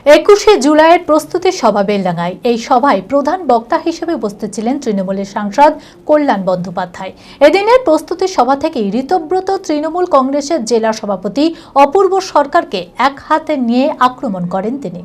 21শে জুলাইয়ের প্রস্তুতি সভা বেলডাঙ্গায়। এই সভায় প্রধান বক্তা হিসেবে উপস্থিত ছিলেন তৃণমূলের সাংসদ কল্যাণ বন্দ্যোপাধ্যায়। এদিনের প্রস্তুতি সভা থেকেই ঋতব্রত তৃণমূল কংগ্রেসের জেলা সভাপতি অপূর্ব সরকারকে এক হাতে নিয়ে আক্রমণ করেন তিনি।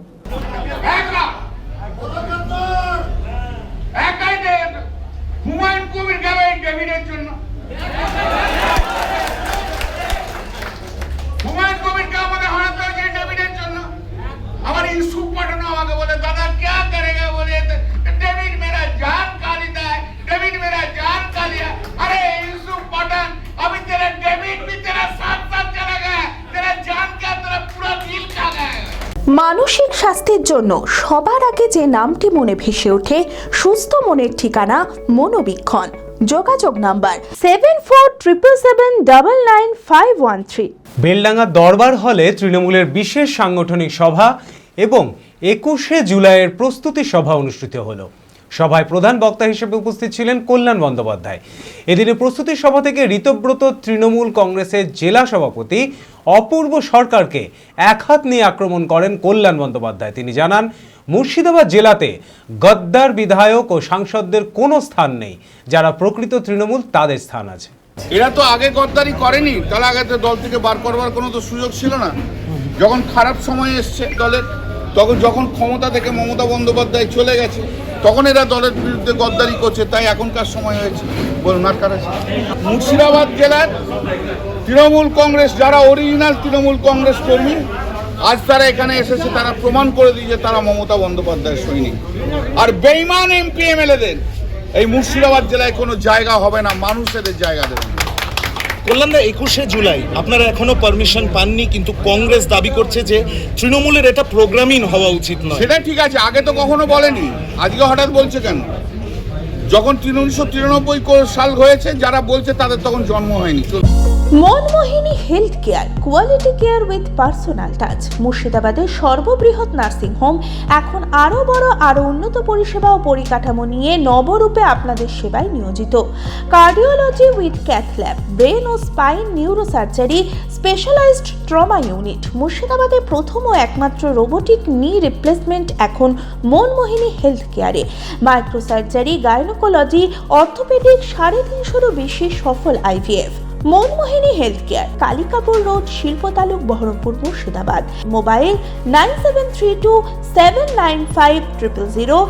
মানসিক স্বাস্থ্যের জন্য সবার আগে যে নামটি মনে ভেসে ওঠে সুস্থ মনের ঠিকানা মনোবীক্ষণ। যোগাযোগ নাম্বার 7477799513। বেলডাঙ্গা দরবার হলে তৃণমূলের বিশেষ সাংগঠনিক সভা এবং 21শে জুলাইয়ের প্রস্তুতি সভা অনুষ্ঠিত হলো। সভায় প্রধান বক্তা হিসেবে উপস্থিত ছিলেন কল্যাণ বন্দ্যোপাধ্যায়। এদিনে প্রস্তুতি সভা থেকে ঋতব্রত তৃণমূল কংগ্রেসের জেলা সভাপতি অপূর্ব সরকারকে এক হাত নিয়ে আক্রমণ করেন কল্যাণ বন্দ্যোপাধ্যায়। তিনি জানান, মুর্শিদাবাদ জেলাতে গদ্দার বিধায়ক ও সাংসদদের কোনো স্থান নেই, যারা প্রকৃত তৃণমূল তাদের স্থান আছে। এরা তো আগে গদ্দারি করেনি, তাহলে আগে তো দল থেকে বার করবার কোনো তো সুযোগ ছিল না। যখন খারাপ সময় এসছে দলের, তখন যখন ক্ষমতা থেকে মমতা বন্দ্যোপাধ্যায় চলে গেছে, তখন এরা দলের বিরুদ্ধে গদ্দারি করছে। তাই এখনকার সময় হয়েছে, বলুন আর কার আছে? মুর্শিদাবাদ জেলার তৃণমূল কংগ্রেস, যারা অরিজিনাল তৃণমূল কংগ্রেস কর্মী, আজ তারা এখানে এসেছে, তারা প্রমাণ করে দিয়েছে তারা মমতা বন্দ্যোপাধ্যায়ের সৈনিক। আর বেঈমান এমপি এমএলএদের এই মুর্শিদাবাদ জেলায় কোনো জায়গা হবে না, মানুষ এদের জায়গা দেবে। কল্যাণদা, 21শে জুলাই আপনারা এখনো পারমিশন পাননি, কিন্তু কংগ্রেস দাবি করছে যে তৃণমূলের এটা প্রোগ্রামই হওয়া উচিত নয়। সেটা ঠিক আছে, আগে তো কখনো বলেনি, আজকে হঠাৎ বলছে কেন? যখন 1993 সাল হয়েছে, যারা বলছে তাদের তখন জন্ম হয়নি। Manmohini health care, quality care with personal touch. মুর্শিদাবাদের সর্ববৃহৎ নার্সিং হোম এখন আরও বড়, আরও উন্নত পরিষেবা ও পরিকাঠামো নিয়ে নবরূপে আপনাদের সেবায় নিয়োজিত। Cardiology with cath lab, brain ও spine neurosurgery, specialized trauma unit. মুর্শিদাবাদে প্রথম ও একমাত্র রোবোটিক নি রিপ্লেসমেন্ট এখন মনমোহিনী হেলথ কেয়ারে। মাইক্রোসার্জারি, গাইনোকোলজি, অর্থোপেডিক, 350-এরও বেশি সফল IVF। Monmohini health care, Kalikapur road, শিল্পতালুক, বহরমপুর, মুর্শিদাবাদ। মোবাইল 9732795000।